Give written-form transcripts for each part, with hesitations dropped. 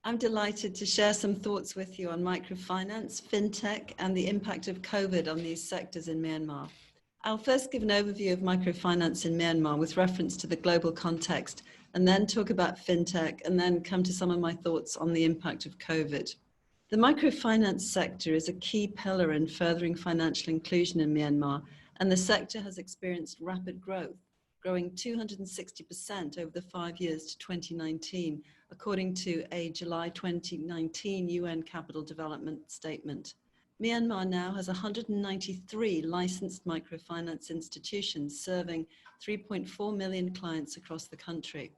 I'm delighted to share some thoughts with you on microfinance, fintech, and the impact of COVID on these sectors in Myanmar. I'll first give an overview of microfinance in Myanmar with reference to the global context, and then talk about fintech, and then come to some of my thoughts on the impact of COVID. The microfinance sector is a key pillar in furthering financial inclusion in Myanmar, and the sector has experienced rapid growth, growing 260% over the 5 years to 2019, according to a July 2019 UN Capital Development Statement. Myanmar now has 193 licensed microfinance institutions serving 3.4 million clients across the country.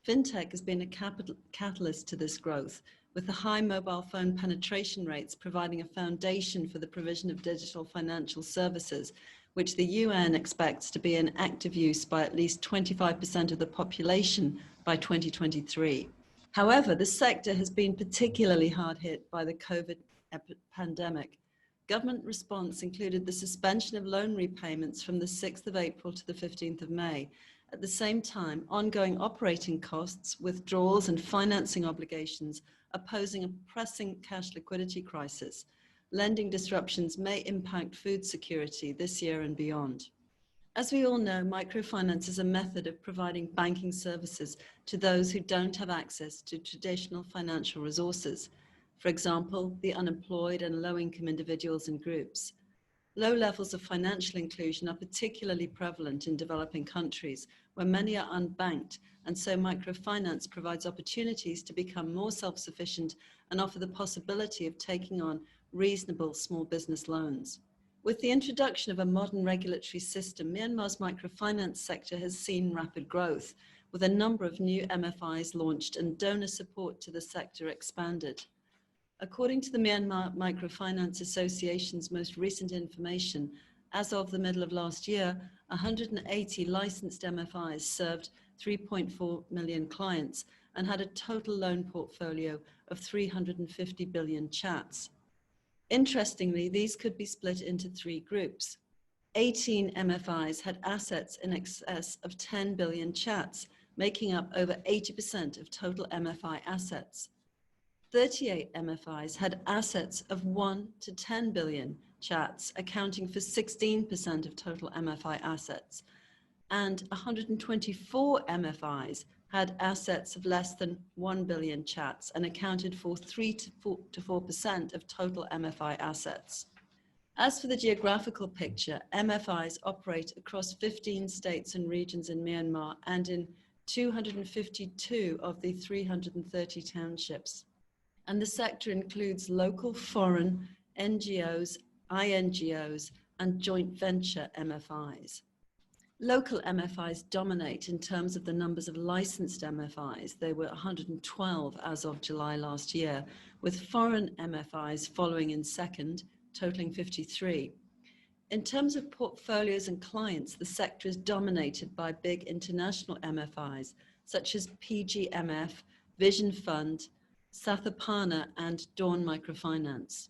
Fintech has been a catalyst to this growth, with the high mobile phone penetration rates providing a foundation for the provision of digital financial services, which the UN expects to be in active use by at least 25% of the population by 2023. However, the sector has been particularly hard hit by the COVID pandemic. Government response included the suspension of loan repayments from the 6th of April to the 15th of May. At the same time, ongoing operating costs, withdrawals and financing obligations are posing a pressing cash liquidity crisis. Lending disruptions may impact food security this year and beyond. As we all know, microfinance is a method of providing banking services to those who don't have access to traditional financial resources. For example, the unemployed and low-income individuals and groups. Low levels of financial inclusion are particularly prevalent in developing countries where many are unbanked, and so microfinance provides opportunities to become more self-sufficient and offer the possibility of taking on reasonable small business loans. With the introduction of a modern regulatory system, Myanmar's microfinance sector has seen rapid growth, with a number of new MFIs launched and donor support to the sector expanded. According to the Myanmar Microfinance Association's most recent information, as of the middle of last year, 180 licensed MFIs served 3.4 million clients and had a total loan portfolio of 350 billion kyats. Interestingly, these could be split into 3 groups. 18 MFIs had assets in excess of 10 billion kyats, making up over 80% of total MFI assets. 38 MFIs had assets of 1 to 10 billion kyats, accounting for 16% of total MFI assets. And 124 MFIs had assets of less than 1 billion kyats and accounted for 3 to 4% of total MFI assets. As for the geographical picture, MFIs operate across 15 states and regions in Myanmar and in 252 of the 330 townships. And the sector includes local, foreign, NGOs, INGOs, and joint venture MFIs. Local MFIs dominate in terms of the numbers of licensed MFIs. There were 112 as of July last year, with foreign MFIs following in second, totaling 53. In terms of portfolios and clients, the sector is dominated by big international MFIs, such as PGMF, Vision Fund, Sathapana, and Dawn Microfinance.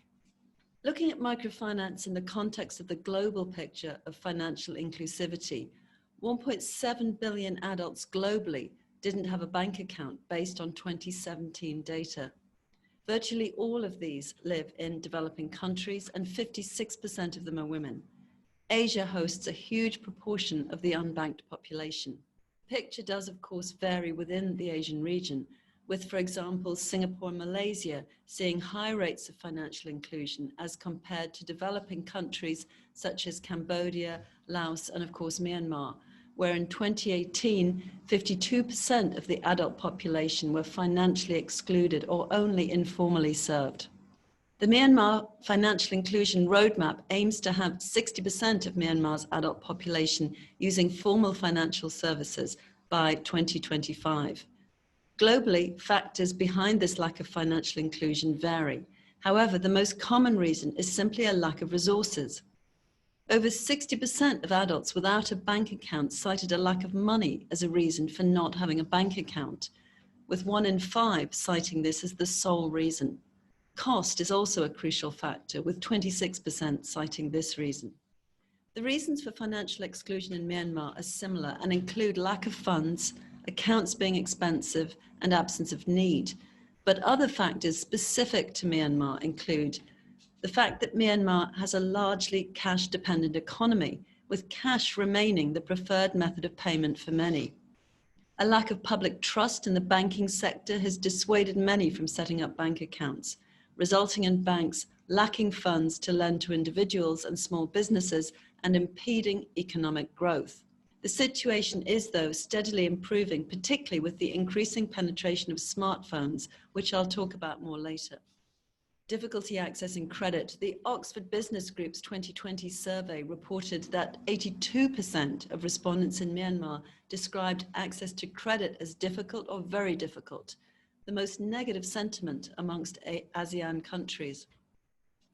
Looking at microfinance in the context of the global picture of financial inclusivity, 1.7 billion adults globally didn't have a bank account based on 2017 data. Virtually all of these live in developing countries, and 56% of them are women. Asia hosts a huge proportion of the unbanked population. The picture does, of course, vary within the Asian region, with, for example, Singapore and Malaysia seeing high rates of financial inclusion as compared to developing countries such as Cambodia, Laos, and of course Myanmar, where in 2018, 52% of the adult population were financially excluded or only informally served. The Myanmar Financial Inclusion Roadmap aims to have 60% of Myanmar's adult population using formal financial services by 2025. Globally, factors behind this lack of financial inclusion vary. However, the most common reason is simply a lack of resources. Over 60% of adults without a bank account cited a lack of money as a reason for not having a bank account, with 1 in 5 citing this as the sole reason. Cost is also a crucial factor, with 26% citing this reason. The reasons for financial exclusion in Myanmar are similar and include lack of funds, accounts being expensive, and absence of need. But other factors specific to Myanmar include the fact that Myanmar has a largely cash-dependent economy, with cash remaining the preferred method of payment for many. A lack of public trust in the banking sector has dissuaded many from setting up bank accounts, resulting in banks lacking funds to lend to individuals and small businesses and impeding economic growth. The situation is, though, steadily improving, particularly with the increasing penetration of smartphones, which I'll talk about more later. Difficulty accessing credit. The Oxford Business Group's 2020 survey reported that 82% of respondents in Myanmar described access to credit as difficult or very difficult, the most negative sentiment amongst ASEAN countries.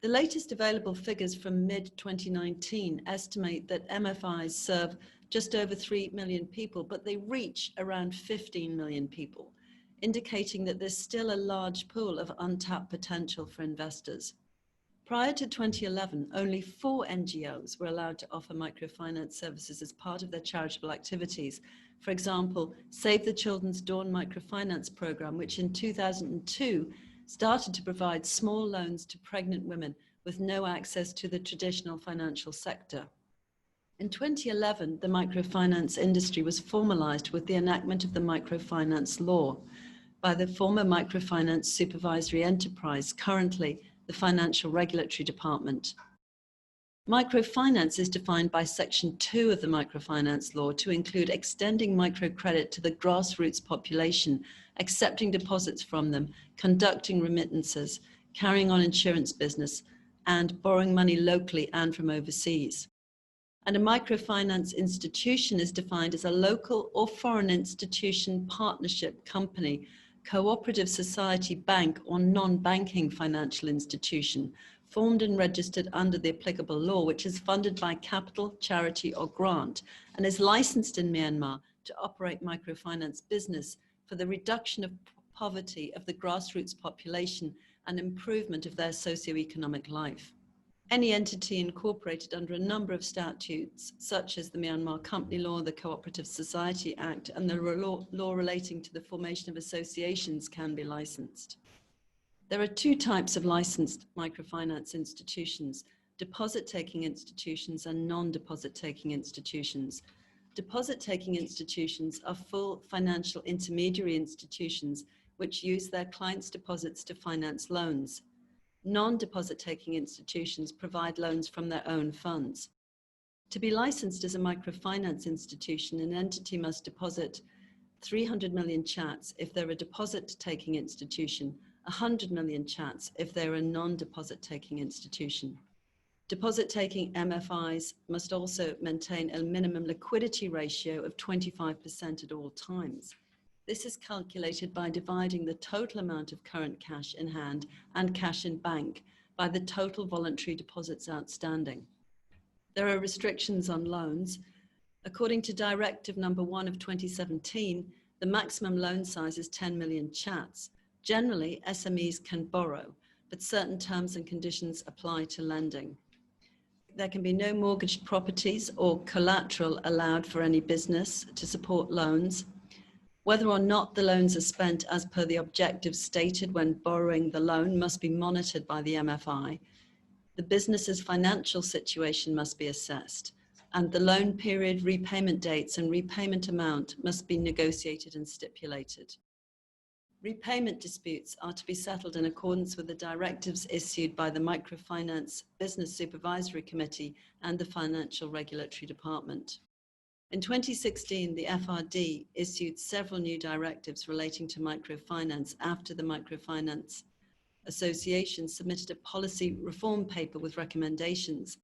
The latest available figures from mid-2019 estimate that MFIs serve just over 3 million people, but they reach around 15 million people, indicating that there's still a large pool of untapped potential for investors. Prior to 2011, only 4 NGOs were allowed to offer microfinance services as part of their charitable activities. For example, Save the Children's Dawn Microfinance Program, which in 2002 started to provide small loans to pregnant women with no access to the traditional financial sector. In 2011, the microfinance industry was formalized with the enactment of the microfinance law by the former Microfinance Supervisory Enterprise, currently the Financial Regulatory Department. Microfinance is defined by Section 2 of the Microfinance Law to include extending microcredit to the grassroots population, accepting deposits from them, conducting remittances, carrying on insurance business, and borrowing money locally and from overseas. And a microfinance institution is defined as a local or foreign institution, partnership, company, cooperative society, bank, or non-banking financial institution formed and registered under the applicable law, which is funded by capital, charity, or grant, and is licensed in Myanmar to operate microfinance business for the reduction of poverty of the grassroots population and improvement of their socioeconomic life. Any entity incorporated under a number of statutes, such as the Myanmar Company Law, the Cooperative Society Act, and the law relating to the formation of associations, can be licensed. There are 2 types of licensed microfinance institutions: deposit-taking institutions and non-deposit-taking institutions. Deposit-taking institutions are full financial intermediary institutions which use their clients' deposits to finance loans. Non-deposit-taking institutions provide loans from their own funds. To be licensed as a microfinance institution, an entity must deposit 300 million kyats if they're a deposit-taking institution, 100 million kyats if they're a non-deposit-taking institution. Deposit-taking MFIs must also maintain a minimum liquidity ratio of 25% at all times. This is calculated by dividing the total amount of current cash in hand and cash in bank by the total voluntary deposits outstanding. There are restrictions on loans. According to Directive Number 1 of 2017, the maximum loan size is 10 million kyats. Generally, SMEs can borrow, but certain terms and conditions apply to lending. There can be no mortgaged properties or collateral allowed for any business to support loans. Whether or not the loans are spent as per the objectives stated when borrowing the loan must be monitored by the MFI. The business's financial situation must be assessed, and the loan period, repayment dates, and repayment amount must be negotiated and stipulated. Repayment disputes are to be settled in accordance with the directives issued by the Microfinance Business Supervisory Committee and the Financial Regulatory Department. In 2016, the FRD issued several new directives relating to microfinance after the Microfinance Association submitted a policy reform paper with recommendations.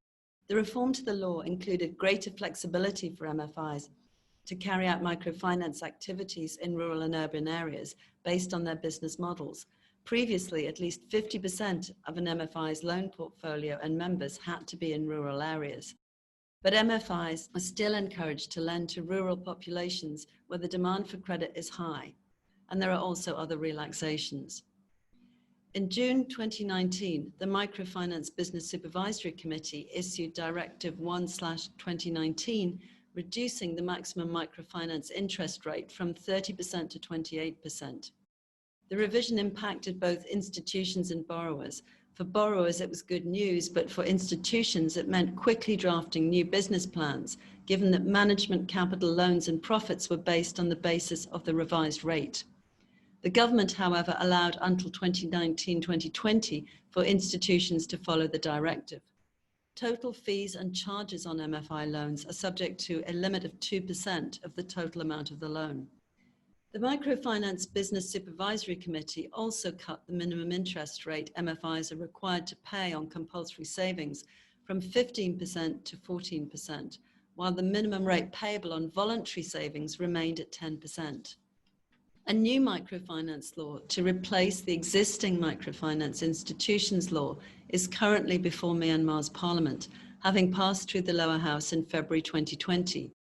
The reform to the law included greater flexibility for MFIs to carry out microfinance activities in rural and urban areas based on their business models. Previously, at least 50% of an MFI's loan portfolio and members had to be in rural areas. But MFIs are still encouraged to lend to rural populations where the demand for credit is high, and there are also other relaxations. In June 2019, the Microfinance Business Supervisory Committee issued Directive 1/2019, reducing the maximum microfinance interest rate from 30% to 28%. The revision impacted both institutions and borrowers. For borrowers, it was good news, but for institutions, it meant quickly drafting new business plans, given that management capital loans and profits were based on the basis of the revised rate. The government, however, allowed until 2019-2020 for institutions to follow the directive. Total fees and charges on MFI loans are subject to a limit of 2% of the total amount of the loan. The Microfinance Business Supervisory Committee also cut the minimum interest rate MFIs are required to pay on compulsory savings from 15% to 14%, while the minimum rate payable on voluntary savings remained at 10%. A new microfinance law to replace the existing microfinance institutions law is currently before Myanmar's parliament, having passed through the lower house in February 2020.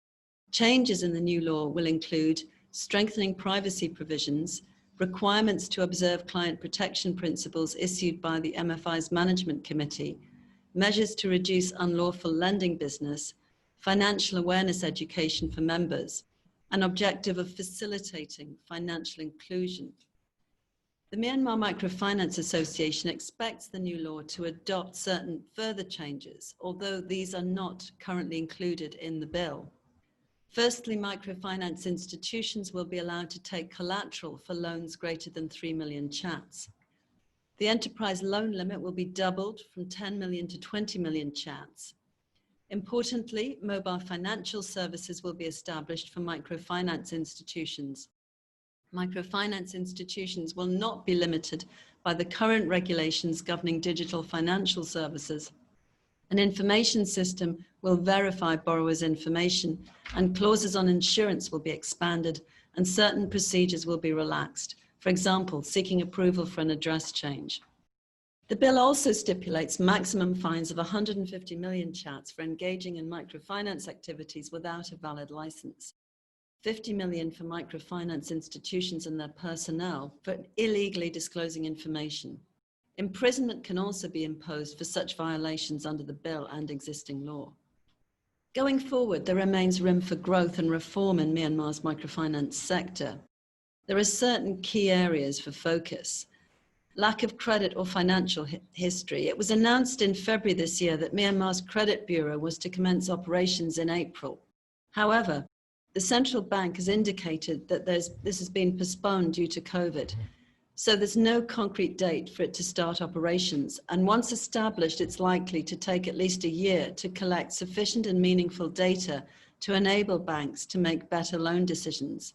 Changes in the new law will include strengthening privacy provisions, requirements to observe client protection principles issued by the MFIs Management Committee, measures to reduce unlawful lending business, financial awareness education for members, an objective of facilitating financial inclusion. The Myanmar Microfinance Association expects the new law to adopt certain further changes, although these are not currently included in the bill. Firstly, microfinance institutions will be allowed to take collateral for loans greater than 3 million chats. The enterprise loan limit will be doubled from 10 million to 20 million chats. Importantly, mobile financial services will be established for microfinance institutions. Microfinance institutions will not be limited by the current regulations governing digital financial services. An information system will verify borrowers' information, and clauses on insurance will be expanded, and certain procedures will be relaxed, for example, seeking approval for an address change. The bill also stipulates maximum fines of 150 million chats for engaging in microfinance activities without a valid license, 50 million for microfinance institutions and their personnel for illegally disclosing information. Imprisonment can also be imposed for such violations under the bill and existing law. Going forward, there remains room for growth and reform in Myanmar's microfinance sector. There are certain key areas for focus. Lack of credit or financial history. It was announced in February this year that Myanmar's Credit Bureau was to commence operations in April. However, the central bank has indicated that this has been postponed due to COVID. So there's no concrete date for it to start operations. And once established, it's likely to take at least a year to collect sufficient and meaningful data to enable banks to make better loan decisions.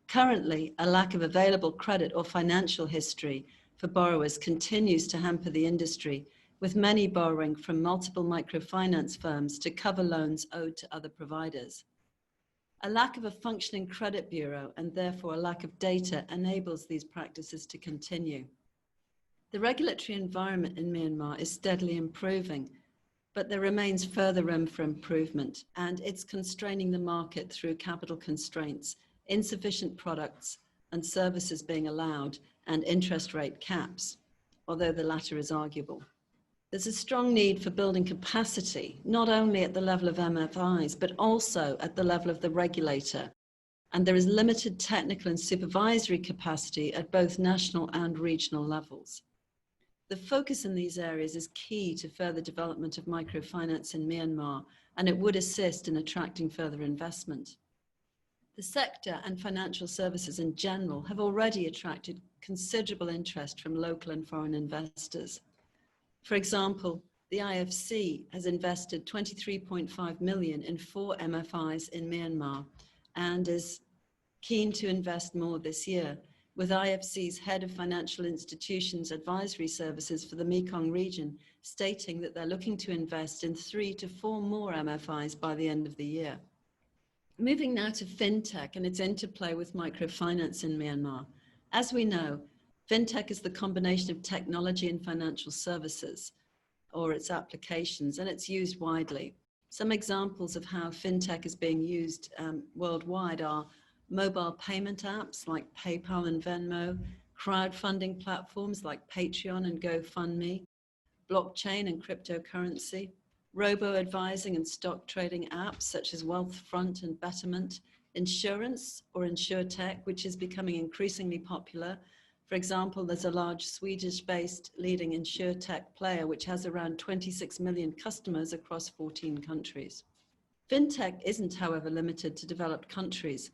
Currently, a lack of available credit or financial history for borrowers continues to hamper the industry, with many borrowing from multiple microfinance firms to cover loans owed to other providers. A lack of a functioning credit bureau and therefore a lack of data enables these practices to continue. The regulatory environment in Myanmar is steadily improving, but there remains further room for improvement, and it's constraining the market through capital constraints, insufficient products and services being allowed, and interest rate caps, although the latter is arguable. There's a strong need for building capacity, not only at the level of MFIs, but also at the level of the regulator. And there is limited technical and supervisory capacity at both national and regional levels. The focus in these areas is key to further development of microfinance in Myanmar, and it would assist in attracting further investment. The sector and financial services in general have already attracted considerable interest from local and foreign investors. For example, the IFC has invested 23.5 million in 4 MFIs in Myanmar and is keen to invest more this year, with IFC's head of financial institutions advisory services for the Mekong region stating that they're looking to invest in 3 to 4 more MFIs by the end of the year. Moving now to fintech and its interplay with microfinance in Myanmar. As we know, fintech is the combination of technology and financial services, or its applications, and it's used widely. Some examples of how fintech is being used worldwide are mobile payment apps like PayPal and Venmo, crowdfunding platforms like Patreon and GoFundMe, blockchain and cryptocurrency, robo-advising and stock trading apps such as Wealthfront and Betterment, insurance or InsurTech, which is becoming increasingly popular, For example, there's a large Swedish-based leading insurtech player which has around 26 million customers across 14 countries. Fintech isn't, however, limited to developed countries.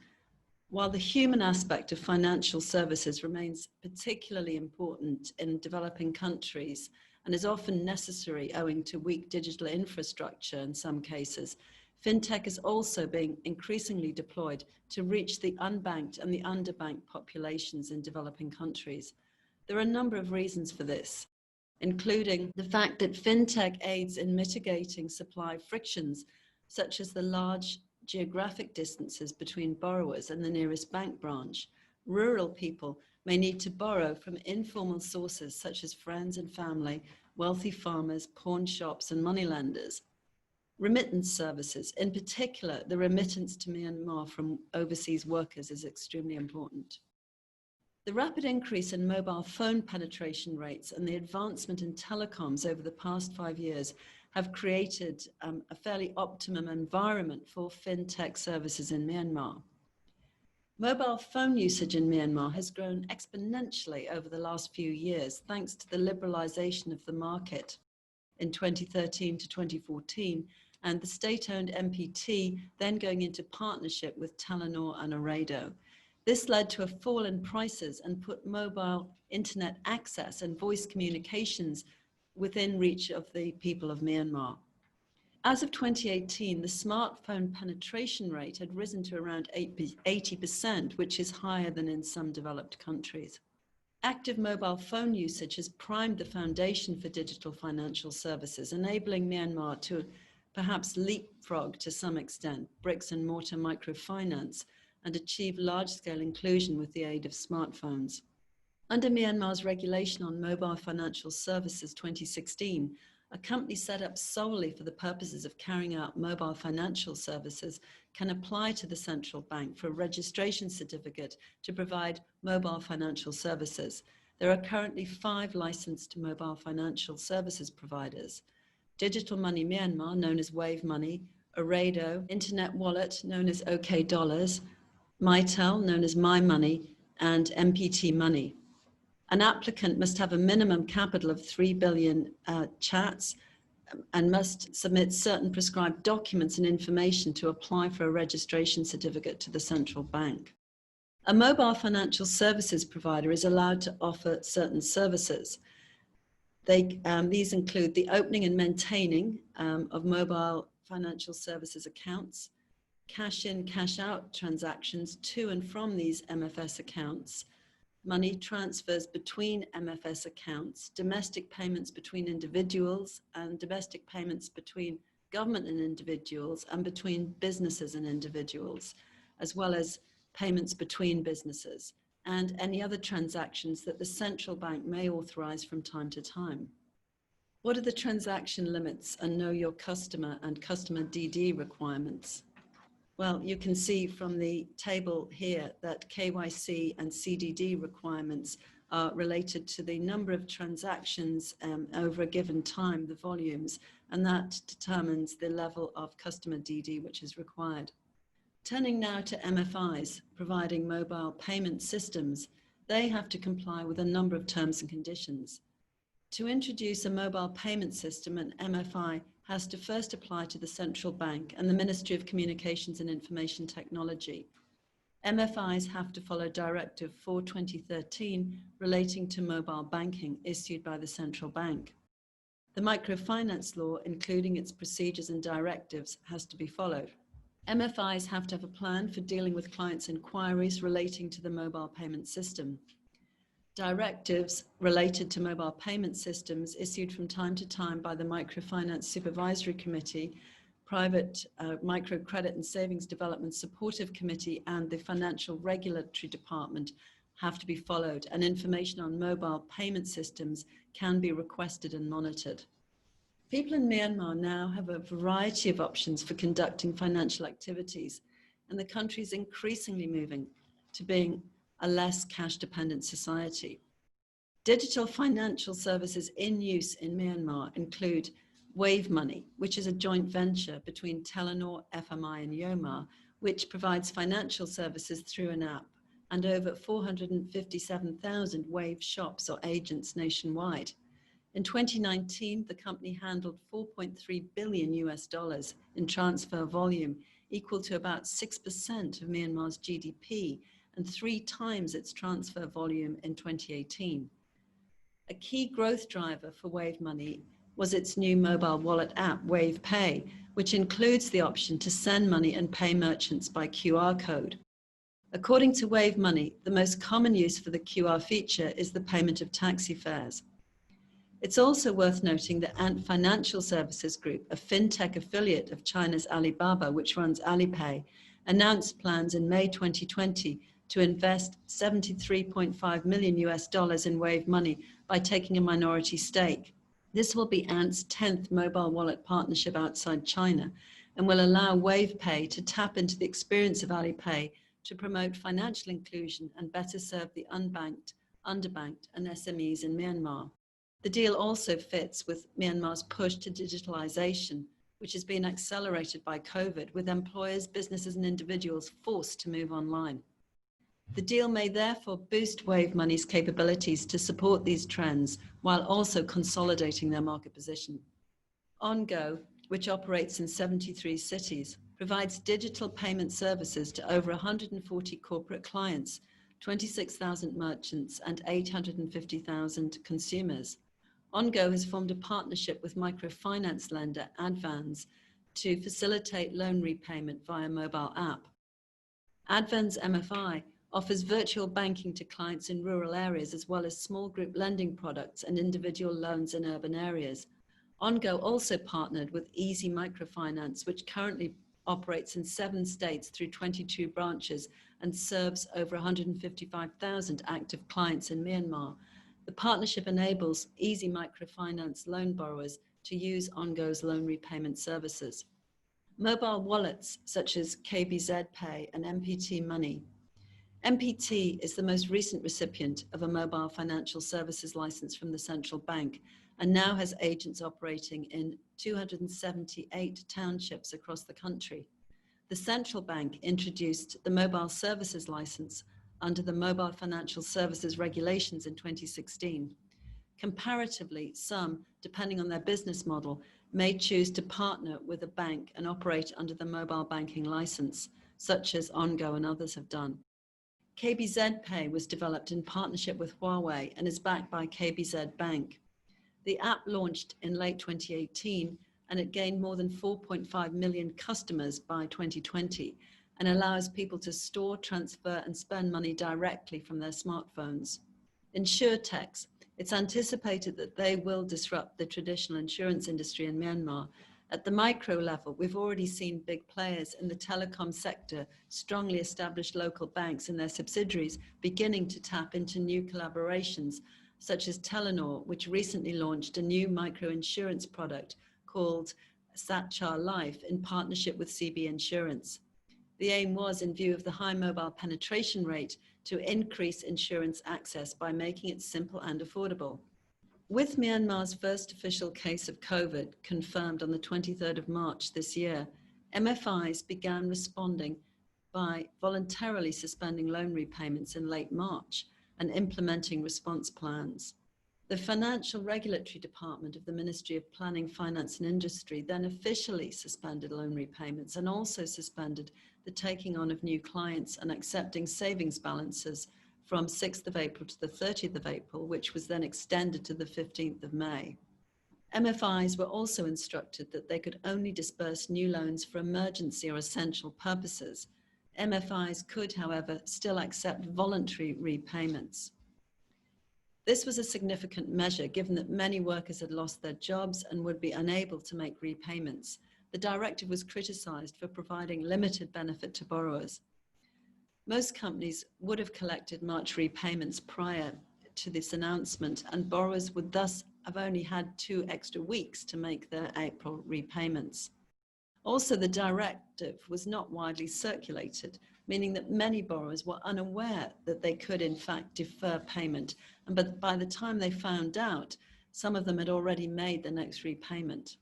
While the human aspect of financial services remains particularly important in developing countries and is often necessary owing to weak digital infrastructure in some cases, fintech is also being increasingly deployed to reach the unbanked and the underbanked populations in developing countries. There are a number of reasons for this, including the fact that fintech aids in mitigating supply frictions, such as the large geographic distances between borrowers and the nearest bank branch. Rural people may need to borrow from informal sources such as friends and family, wealthy farmers, pawn shops, and moneylenders. Remittance services, in particular, the remittance to Myanmar from overseas workers, is extremely important. The rapid increase in mobile phone penetration rates and the advancement in telecoms over the past 5 years have created a fairly optimum environment for fintech services in Myanmar. Mobile phone usage in Myanmar has grown exponentially over the last few years, thanks to the liberalization of the market in 2013 to 2014, and the state-owned MPT then going into partnership with Telenor and Ooredoo. This led to a fall in prices and put mobile internet access and voice communications within reach of the people of Myanmar. As of 2018, the smartphone penetration rate had risen to around 80%, which is higher than in some developed countries. Active mobile phone usage has primed the foundation for digital financial services, enabling Myanmar to perhaps leapfrog to some extent bricks and mortar microfinance and achieve large-scale inclusion with the aid of smartphones. Under Myanmar's regulation on mobile financial services 2016, a company set up solely for the purposes of carrying out mobile financial services can apply to the central bank for a registration certificate to provide mobile financial services. There are currently 5 licensed mobile financial services providers: Digital Money Myanmar, known as Wave Money; Ooredoo; Internet Wallet, known as OK Dollars; Mytel, known as My Money; and MPT Money. An applicant must have a minimum capital of 3 billion chats and must submit certain prescribed documents and information to apply for a registration certificate to the central bank. A mobile financial services provider is allowed to offer certain services. These include the opening and maintaining of mobile financial services accounts, cash-in, cash-out transactions to and from these MFS accounts, money transfers between MFS accounts, domestic payments between individuals, and domestic payments between government and individuals, and between businesses and individuals, as well as payments between businesses, and any other transactions that the central bank may authorize from time to time. What are the transaction limits and know your customer and customer DD requirements? Well, you can see from the table here that KYC and CDD requirements are related to the number of transactions over a given time, the volumes, and that determines the level of customer DD which is required. Turning now to MFIs, providing mobile payment systems, they have to comply with a number of terms and conditions. To introduce a mobile payment system, an MFI has to first apply to the central bank and the Ministry of Communications and Information Technology. MFIs have to follow Directive 4/2013 relating to mobile banking issued by the central bank. The microfinance law, including its procedures and directives, has to be followed. MFIs have to have a plan for dealing with clients' inquiries relating to the mobile payment system. Directives related to mobile payment systems issued from time to time by the Microfinance Supervisory Committee, Private Microcredit and Savings Development Supportive Committee, and the Financial Regulatory Department have to be followed, and information on mobile payment systems can be requested and monitored. People in Myanmar now have a variety of options for conducting financial activities, and the country is increasingly moving to being a less cash-dependent society. Digital financial services in use in Myanmar include Wave Money, which is a joint venture between Telenor, FMI, and Yomar, which provides financial services through an app and over 457,000 Wave shops or agents nationwide. In 2019, the company handled $4.3 billion in transfer volume, equal to about 6% of Myanmar's GDP and 3 times its transfer volume in 2018. A key growth driver for Wave Money was its new mobile wallet app, Onepay, which includes the option to send money and pay merchants by QR code. According to Wave Money, the most common use for the QR feature is the payment of taxi fares. It's also worth noting that Ant Financial Services Group, a fintech affiliate of China's Alibaba, which runs Alipay, announced plans in May 2020 to invest $73.5 million in Wave Money by taking a minority stake. This will be Ant's 10th mobile wallet partnership outside China and will allow WavePay to tap into the experience of Alipay to promote financial inclusion and better serve the unbanked, underbanked, and SMEs in Myanmar. The deal also fits with Myanmar's push to digitalization, which has been accelerated by COVID, with employers, businesses, and individuals forced to move online. The deal may therefore boost Wave Money's capabilities to support these trends while also consolidating their market position. Ongo, which operates in 73 cities, provides digital payment services to over 140 corporate clients, 26,000 merchants, and 850,000 consumers. Ongo has formed a partnership with microfinance lender Advans to facilitate loan repayment via mobile app. Advans MFI offers virtual banking to clients in rural areas as well as small group lending products and individual loans in urban areas. Ongo also partnered with Easy Microfinance, which currently operates in 7 states through 22 branches and serves over 155,000 active clients in Myanmar. The partnership enables Easy Microfinance loan borrowers to use Ongo's loan repayment services. Mobile wallets such as KBZ Pay and MPT Money. MPT is the most recent recipient of a mobile financial services license from the central bank and now has agents operating in 278 townships across the country. The central bank introduced the mobile services license under the Mobile Financial Services Regulations in 2016. Comparatively, some, depending on their business model, may choose to partner with a bank and operate under the mobile banking license, such as Ongo and others have done. KBZ Pay was developed in partnership with Huawei and is backed by KBZ Bank. The app launched in late 2018 and it gained more than 4.5 million customers by 2020 and allows people to store, transfer and spend money directly from their smartphones. InsurTechs, it's anticipated that they will disrupt the traditional insurance industry in Myanmar. At the micro level, we've already seen big players in the telecom sector, strongly established local banks and their subsidiaries beginning to tap into new collaborations, such as Telenor, which recently launched a new micro insurance product called Satchar Life in partnership with CB Insurance. The aim was, in view of the high mobile penetration rate, to increase insurance access by making it simple and affordable. With Myanmar's first official case of COVID confirmed on the 23rd of March this year, MFIs began responding by voluntarily suspending loan repayments in late March and implementing response plans. The Financial Regulatory Department of the Ministry of Planning, Finance and Industry then officially suspended loan repayments and also suspended the taking on of new clients and accepting savings balances from 6th of April to the 30th of April, which was then extended to the 15th of May. MFIs were also instructed that they could only disburse new loans for emergency or essential purposes. MFIs could, however, still accept voluntary repayments. This was a significant measure given that many workers had lost their jobs and would be unable to make repayments. The directive was criticized for providing limited benefit to borrowers. Most companies would have collected March repayments prior to this announcement, and borrowers would thus have only had 2 extra weeks to make their April repayments. Also, the directive was not widely circulated, meaning that many borrowers were unaware that they could in fact defer payment, but by the time they found out, some of them had already made the next repayment.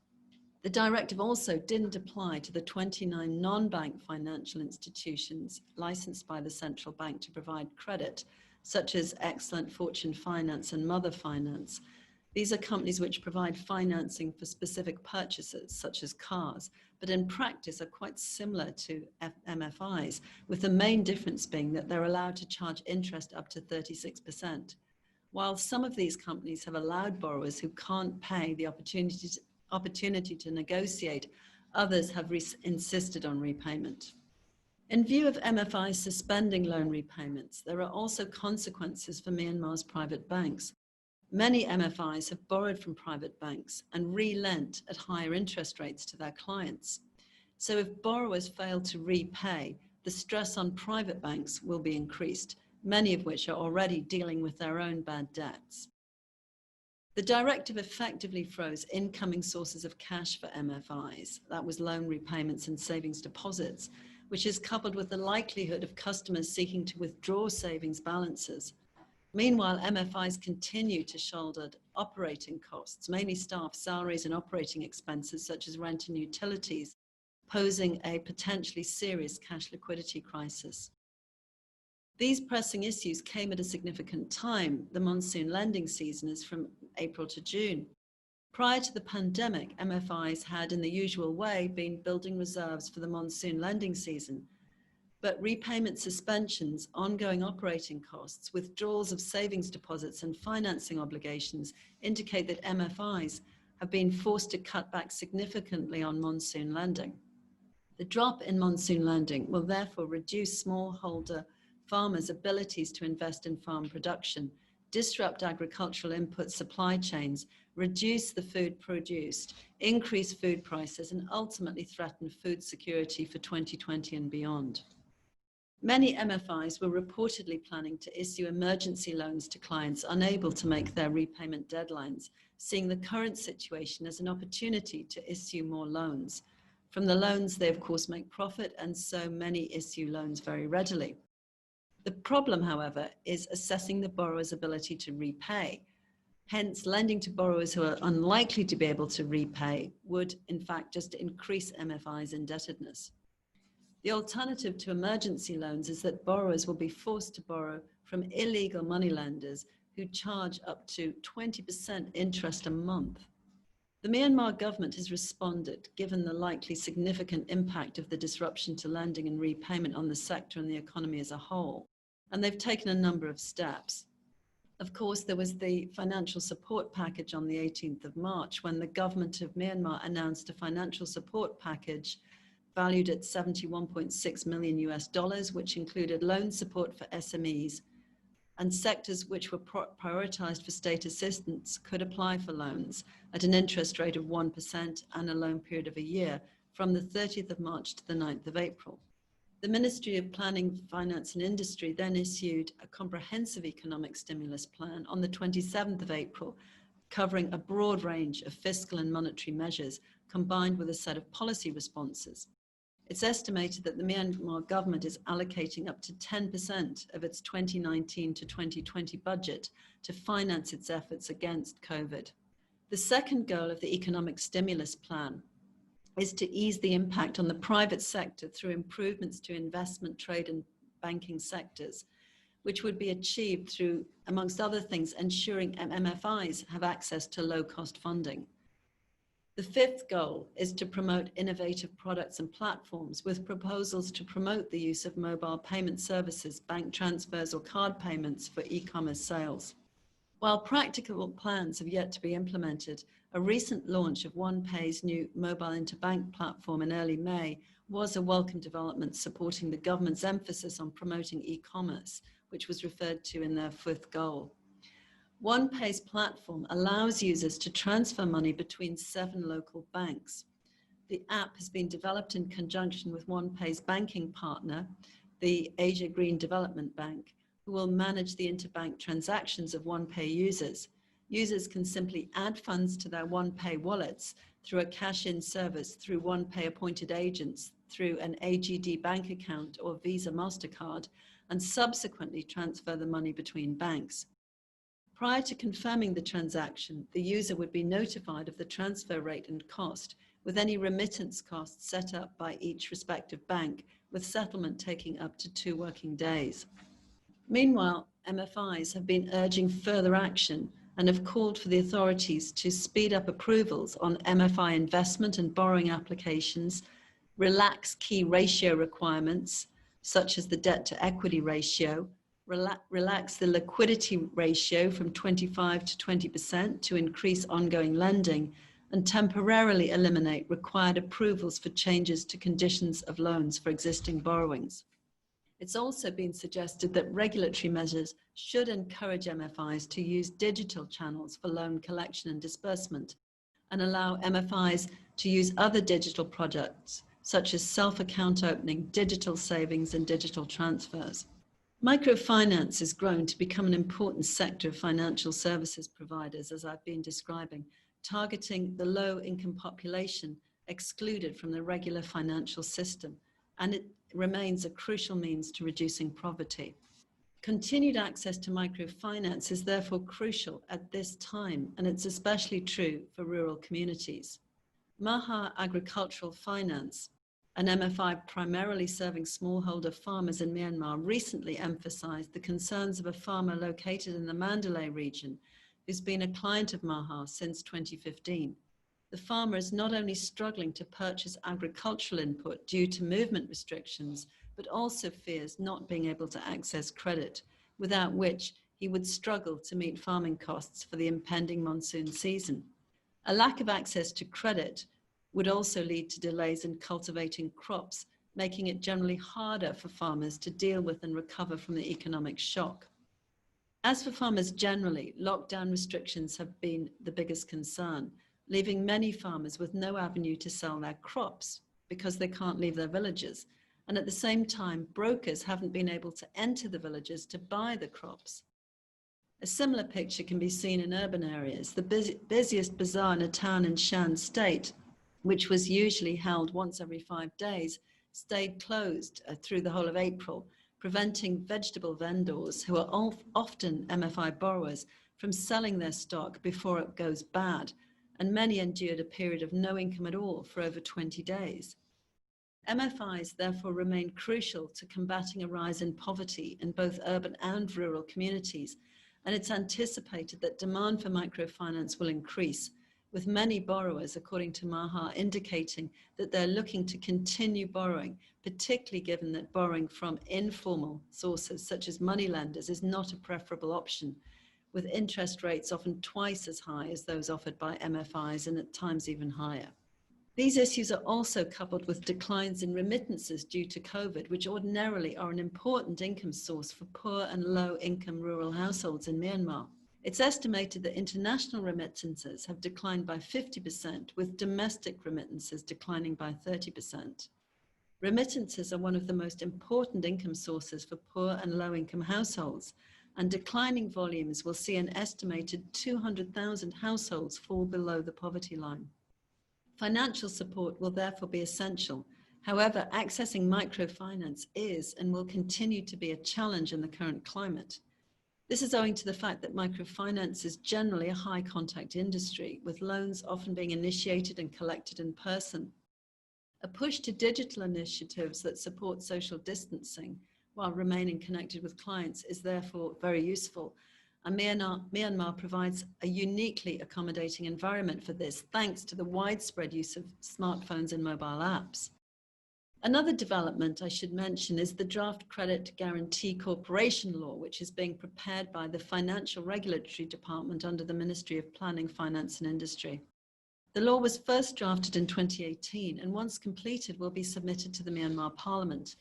The directive also didn't apply to the 29 non-bank financial institutions licensed by the central bank to provide credit, such as Excellent, Fortune Finance and Mother Finance. These are companies which provide financing for specific purchases, such as cars, but in practice are quite similar to MFIs, with the main difference being that they're allowed to charge interest up to 36%. While some of these companies have allowed borrowers who can't pay the opportunity to negotiate, others have insisted on repayment. In view of MFIs suspending loan repayments, there are also consequences for Myanmar's private banks. Many MFIs have borrowed from private banks and re-lent at higher interest rates to their clients. So if borrowers fail to repay, the stress on private banks will be increased, many of which are already dealing with their own bad debts. The directive effectively froze incoming sources of cash for MFIs, that was loan repayments and savings deposits, which is coupled with the likelihood of customers seeking to withdraw savings balances. Meanwhile, MFIs continue to shoulder operating costs, mainly staff salaries and operating expenses such as rent and utilities, posing a potentially serious cash liquidity crisis. These pressing issues came at a significant time. The monsoon lending season is from April to June. Prior to the pandemic, MFIs had, in the usual way, been building reserves for the monsoon lending season. But repayment suspensions, ongoing operating costs, withdrawals of savings deposits and financing obligations indicate that MFIs have been forced to cut back significantly on monsoon lending. The drop in monsoon lending will therefore reduce smallholder farmers' abilities to invest in farm production, disrupt agricultural input supply chains, reduce the food produced, increase food prices, and ultimately threaten food security for 2020 and beyond. Many MFIs were reportedly planning to issue emergency loans to clients unable to make their repayment deadlines, seeing the current situation as an opportunity to issue more loans. From the loans, they of course make profit, and so many issue loans very readily. The problem, however, is assessing the borrower's ability to repay. Hence, lending to borrowers who are unlikely to be able to repay would, in fact, just increase MFI's indebtedness. The alternative to emergency loans is that borrowers will be forced to borrow from illegal moneylenders who charge up to 20% interest a month. The Myanmar government has responded, given the likely significant impact of the disruption to lending and repayment on the sector and the economy as a whole, and they've taken a number of steps. Of course, there was the financial support package on the 18th of March, when the Government of Myanmar announced a financial support package valued at $71.6 million, which included loan support for SMEs, and sectors which were prioritized for state assistance could apply for loans at an interest rate of 1% and a loan period of a year from the 30th of March to the 9th of April. The Ministry of Planning, Finance and Industry then issued a comprehensive economic stimulus plan on the 27th of April, covering a broad range of fiscal and monetary measures combined with a set of policy responses. It's estimated that the Myanmar government is allocating up to 10% of its 2019 to 2020 budget to finance its efforts against COVID. The second goal of the economic stimulus plan is to ease the impact on the private sector through improvements to investment, trade and banking sectors, which would be achieved through, amongst other things, ensuring MFIs have access to low-cost funding. The fifth goal is to promote innovative products and platforms with proposals to promote the use of mobile payment services, bank transfers or card payments for e-commerce sales. While practical plans have yet to be implemented, a recent launch of Onepay's new mobile interbank platform in early May was a welcome development, supporting the government's emphasis on promoting e-commerce, which was referred to in their fifth goal. Onepay's platform allows users to transfer money between 7 local banks. The app has been developed in conjunction with Onepay's banking partner, the Asia Green Development Bank, who will manage the interbank transactions of Onepay users. Users can simply add funds to their Onepay wallets through a cash-in service through Onepay appointed agents through an AGD bank account or Visa MasterCard, and subsequently transfer the money between banks. Prior to confirming the transaction, the user would be notified of the transfer rate and cost, with any remittance costs set up by each respective bank, with settlement taking up to 2 working days. Meanwhile, MFIs have been urging further action and have called for the authorities to speed up approvals on MFI investment and borrowing applications, relax key ratio requirements, such as the debt-to-equity ratio, relax the liquidity ratio from 25 to 20% to increase ongoing lending, and temporarily eliminate required approvals for changes to conditions of loans for existing borrowings. It's also been suggested that regulatory measures should encourage MFIs to use digital channels for loan collection and disbursement, and allow MFIs to use other digital products, such as self-account opening, digital savings, and digital transfers. Microfinance has grown to become an important sector of financial services providers, as I've been describing, targeting the low-income population excluded from the regular financial system, and it remains a crucial means to reducing poverty. Continued access to microfinance is therefore crucial at this time, and it's especially true for rural communities. Maha Agricultural Finance, an MFI primarily serving smallholder farmers in Myanmar, recently emphasized the concerns of a farmer located in the Mandalay region who's been a client of Maha since 2015. The farmer is not only struggling to purchase agricultural input due to movement restrictions, but also fears not being able to access credit, without which he would struggle to meet farming costs for the impending monsoon season. A lack of access to credit would also lead to delays in cultivating crops, making it generally harder for farmers to deal with and recover from the economic shock. As for farmers generally, lockdown restrictions have been the biggest concern, leaving many farmers with no avenue to sell their crops because they can't leave their villages. And at the same time, brokers haven't been able to enter the villages to buy the crops. A similar picture can be seen in urban areas. The busiest bazaar in a town in Shan State, which was usually held once every 5 days, stayed closed through the whole of April, preventing vegetable vendors, who are often MFI borrowers, from selling their stock before it goes bad, and many endured a period of no income at all for over 20 days. MFIs therefore remain crucial to combating a rise in poverty in both urban and rural communities, and it's anticipated that demand for microfinance will increase, with many borrowers, according to Maha, indicating that they're looking to continue borrowing, particularly given that borrowing from informal sources such as moneylenders is not a preferable option, with interest rates often twice as high as those offered by MFIs, and at times even higher. These issues are also coupled with declines in remittances due to COVID, which ordinarily are an important income source for poor and low-income rural households in Myanmar. It's estimated that international remittances have declined by 50%, with domestic remittances declining by 30%. Remittances are one of the most important income sources for poor and low-income households, and declining volumes will see an estimated 200,000 households fall below the poverty line. Financial support will therefore be essential. However, accessing microfinance is and will continue to be a challenge in the current climate. This is owing to the fact that microfinance is generally a high contact industry, with loans often being initiated and collected in person. A push to digital initiatives that support social distancing while remaining connected with clients is therefore very useful. And Myanmar provides a uniquely accommodating environment for this, thanks to the widespread use of smartphones and mobile apps. Another development I should mention is the Draft Credit Guarantee Corporation Law, which is being prepared by the Financial Regulatory Department under the Ministry of Planning, Finance and Industry. The law was first drafted in 2018 and once completed will be submitted to the Myanmar Parliament.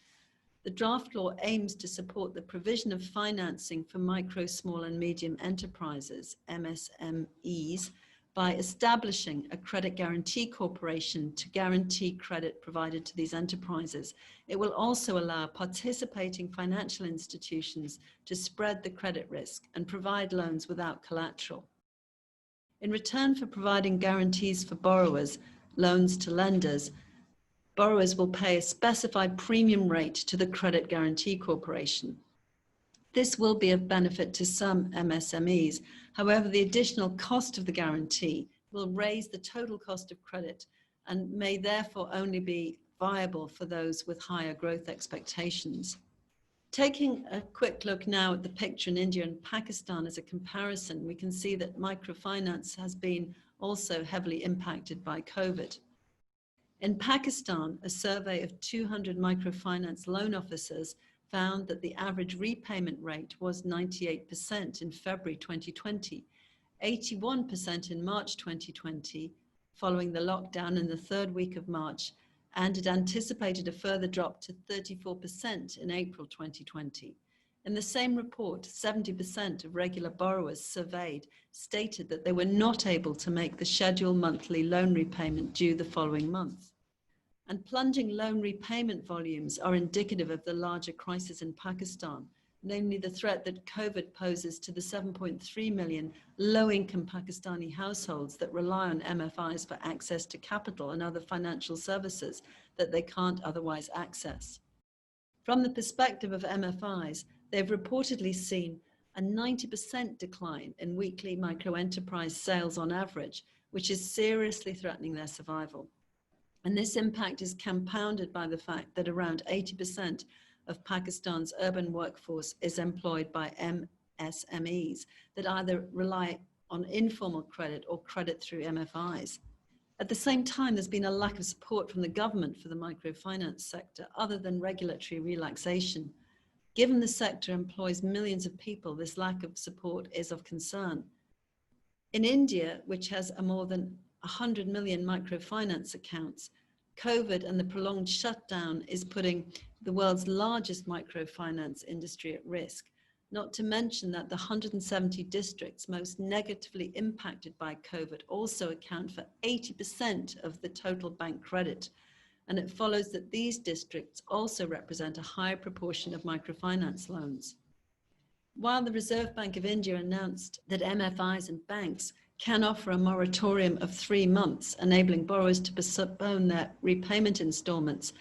The draft law aims to support the provision of financing for micro, small and medium enterprises, MSMEs, by establishing a credit guarantee corporation to guarantee credit provided to these enterprises. It will also allow participating financial institutions to spread the credit risk and provide loans without collateral. In return for providing guarantees for borrowers, loans to lenders, borrowers will pay a specified premium rate to the Credit Guarantee Corporation. This will be of benefit to some MSMEs. However, the additional cost of the guarantee will raise the total cost of credit and may therefore only be viable for those with higher growth expectations. Taking a quick look now at the picture in India and Pakistan as a comparison, we can see that microfinance has been also heavily impacted by COVID. In Pakistan, a survey of 200 microfinance loan officers found that the average repayment rate was 98% in February 2020, 81% in March 2020, following the lockdown in the third week of March, and it anticipated a further drop to 34% in April 2020. In the same report, 70% of regular borrowers surveyed stated that they were not able to make the scheduled monthly loan repayment due the following month. And plunging loan repayment volumes are indicative of the larger crisis in Pakistan, namely the threat that COVID poses to the 7.3 million low-income Pakistani households that rely on MFIs for access to capital and other financial services that they can't otherwise access. From the perspective of MFIs, they've reportedly seen a 90% decline in weekly microenterprise sales on average, which is seriously threatening their survival. And this impact is compounded by the fact that around 80% of Pakistan's urban workforce is employed by MSMEs that either rely on informal credit or credit through MFIs. At the same time, there's been a lack of support from the government for the microfinance sector other than regulatory relaxation. Given the sector employs millions of people, this lack of support is of concern. In India, which has more than 100 million microfinance accounts, COVID and the prolonged shutdown is putting the world's largest microfinance industry at risk, not to mention that the 170 districts most negatively impacted by COVID also account for 80% of the total bank credit. And it follows that these districts also represent a higher proportion of microfinance loans. While the Reserve Bank of India announced that MFIs and banks can offer a moratorium of 3 months, enabling borrowers to postpone their repayment installments,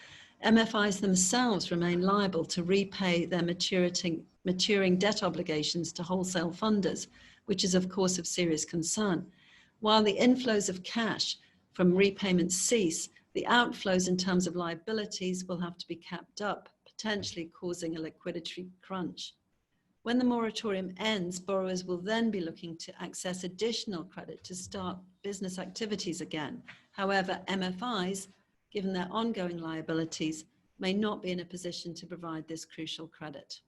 MFIs themselves remain liable to repay their maturing debt obligations to wholesale funders, which is of course of serious concern. While the inflows of cash from repayments cease, the outflows in terms of liabilities will have to be kept up, potentially causing a liquidity crunch. When the moratorium ends, borrowers will then be looking to access additional credit to start business activities again. However, MFIs, given their ongoing liabilities, may not be in a position to provide this crucial credit.